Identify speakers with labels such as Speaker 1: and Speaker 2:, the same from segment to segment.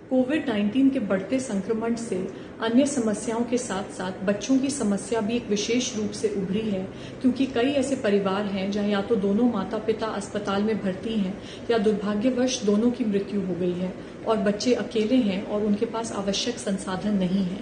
Speaker 1: कोविड-19 के बढ़ते संक्रमण से अन्य समस्याओं के साथ साथ बच्चों की समस्या भी एक विशेष रूप से उभरी है, क्योंकि कई ऐसे परिवार हैं जहां या तो दोनों माता पिता अस्पताल में भर्ती हैं या दुर्भाग्यवश दोनों की मृत्यु हो गई है और बच्चे अकेले हैं और उनके पास आवश्यक संसाधन नहीं है।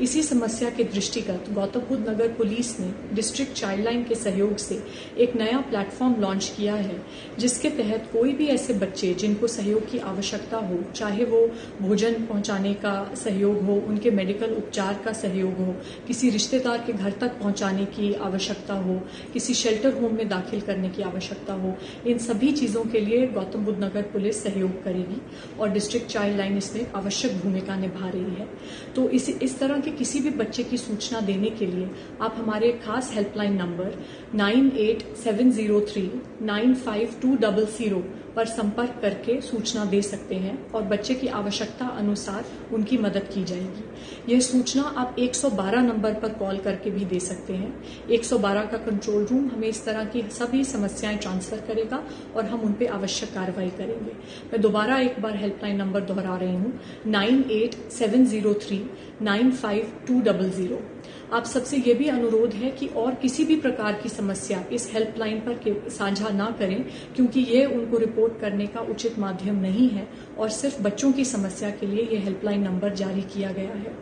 Speaker 1: इसी समस्या के दृष्टिगत गौतम बुद्ध नगर पुलिस ने डिस्ट्रिक्ट चाइल्ड लाइन के सहयोग से एक नया प्लेटफॉर्म लॉन्च किया है, जिसके तहत कोई भी ऐसे बच्चे जिनको सहयोग की आवश्यकता हो, चाहे वो भोजन पहुंचाने का सहयोग हो, उनके मेडिकल उपचार का सहयोग हो, किसी रिश्तेदार के घर तक पहुंचाने की आवश्यकता हो, किसी शेल्टर होम में दाखिल करने की आवश्यकता हो, इन सभी चीजों के लिए गौतम बुद्ध नगर पुलिस सहयोग करेगी और डिस्ट्रिक्ट चाइल्ड लाइन इसमें आवश्यक भूमिका निभा रही है। तो इस तरह के किसी भी बच्चे की सूचना देने के लिए आप हमारे खास हेल्पलाइन नंबर 9870395200 पर संपर्क करके सूचना दे सकते हैं और बच्चे की आवश्यकता अनुसार उनकी मदद की जाएगी। यह सूचना आप 112 नंबर पर कॉल करके भी दे सकते हैं। 112 का कंट्रोल रूम हमें इस तरह की सभी समस्याएं ट्रांसफर करेगा और हम उन पे आवश्यक कार्रवाई करेंगे। मैं दोबारा एक बार हेल्पलाइन नंबर दोहरा रही हूं, 9870395200। आप सबसे ये भी अनुरोध है कि और किसी भी प्रकार की समस्या इस हेल्पलाइन पर साझा ना करें, क्योंकि ये उनको रिपोर्ट करने का उचित माध्यम नहीं है और सिर्फ बच्चों की समस्या के लिए ये हेल्पलाइन नंबर जारी किया गया है।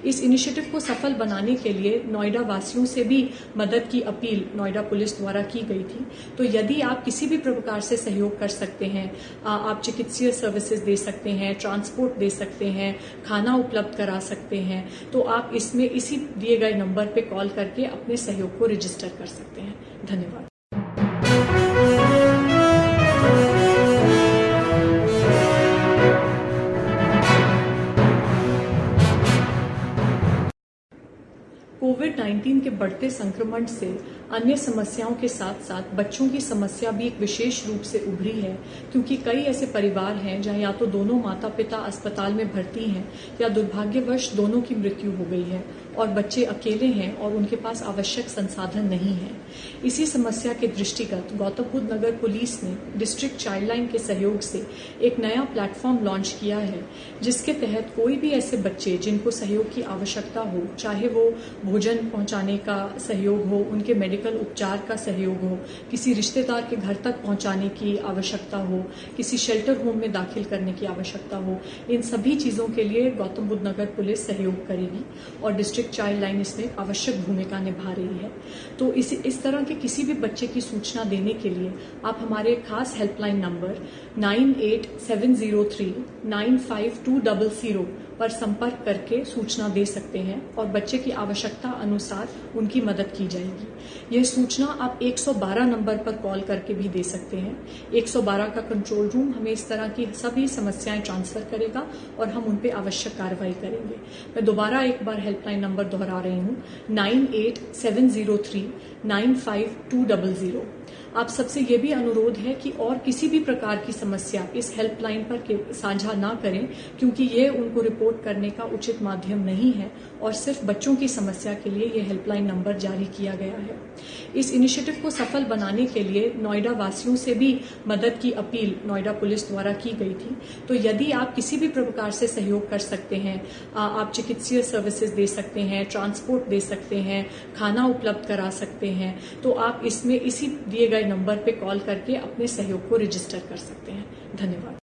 Speaker 1: इस इनिशिएटिव को सफल बनाने के लिए नोएडा वासियों से भी मदद की अपील नोएडा पुलिस द्वारा की गई थी। तो यदि आप किसी भी प्रकार से सहयोग कर सकते हैं, आप चिकित्सीय सर्विसेज दे सकते हैं, ट्रांसपोर्ट दे सकते हैं, खाना उपलब्ध करा सकते हैं, तो आप इसमें इसी दिए गए नंबर पे कॉल करके अपने सहयोग को रजिस्टर कर सकते हैं। धन्यवाद। कोविड-19 के बढ़ते संक्रमण से अन्य समस्याओं के साथ साथ बच्चों की समस्या भी एक विशेष रूप से उभरी है, क्योंकि कई ऐसे परिवार हैं जहां या तो दोनों माता पिता अस्पताल में भर्ती हैं या दुर्भाग्यवश दोनों की मृत्यु हो गई है और बच्चे अकेले हैं और उनके पास आवश्यक संसाधन नहीं है। इसी समस्या के दृष्टिगत गौतम बुद्ध नगर पुलिस ने डिस्ट्रिक्ट चाइल्ड लाइन के सहयोग से एक नया प्लेटफॉर्म लॉन्च किया है, जिसके तहत कोई भी ऐसे बच्चे जिनको सहयोग की आवश्यकता हो, चाहे वो भोजन पहुंचाने का सहयोग हो, उनके मेडिकल उपचार का सहयोग हो, किसी रिश्तेदार के घर तक पहुंचाने की आवश्यकता हो, किसी शेल्टर होम में दाखिल करने की आवश्यकता हो, इन सभी चीजों के लिए गौतम बुद्ध नगर पुलिस सहयोग करेगी और डिस्ट्रिक्ट चाइल्ड लाइन इसमें आवश्यक भूमिका निभा रही है। तो इस तरह के किसी भी बच्चे की सूचना देने के लिए आप हमारे खास हेल्पलाइन नंबर 9870395200 पर संपर्क करके सूचना दे सकते हैं और बच्चे की आवश्यकता अनुसार उनकी मदद की जाएगी। यह सूचना आप 112 नंबर पर कॉल करके भी दे सकते हैं। 112 का कंट्रोल रूम हमें इस तरह की सभी समस्याएं ट्रांसफर करेगा और हम उन पे आवश्यक कार्रवाई करेंगे। मैं दोबारा एक बार हेल्पलाइन नंबर दोहरा रही हूं, 9870395200। आप सबसे ये भी अनुरोध है कि और किसी भी प्रकार की समस्या इस हेल्पलाइन पर साझा ना करें, क्योंकि ये उनको रिपोर्ट करने का उचित माध्यम नहीं है और सिर्फ बच्चों की समस्या के लिए ये हेल्पलाइन नंबर जारी किया गया है। इस इनिशिएटिव को सफल बनाने के लिए नोएडा वासियों से भी मदद की अपील नोएडा पुलिस द्वारा की गई थी। तो यदि आप किसी भी प्रकार से सहयोग कर सकते हैं, आप चिकित्सीय सर्विसेज दे सकते हैं, ट्रांसपोर्ट दे सकते हैं, खाना उपलब्ध करा सकते हैं, तो आप इसमें इसी दिए गए नंबर पे कॉल करके अपने सहयोग को रजिस्टर कर सकते हैं। धन्यवाद।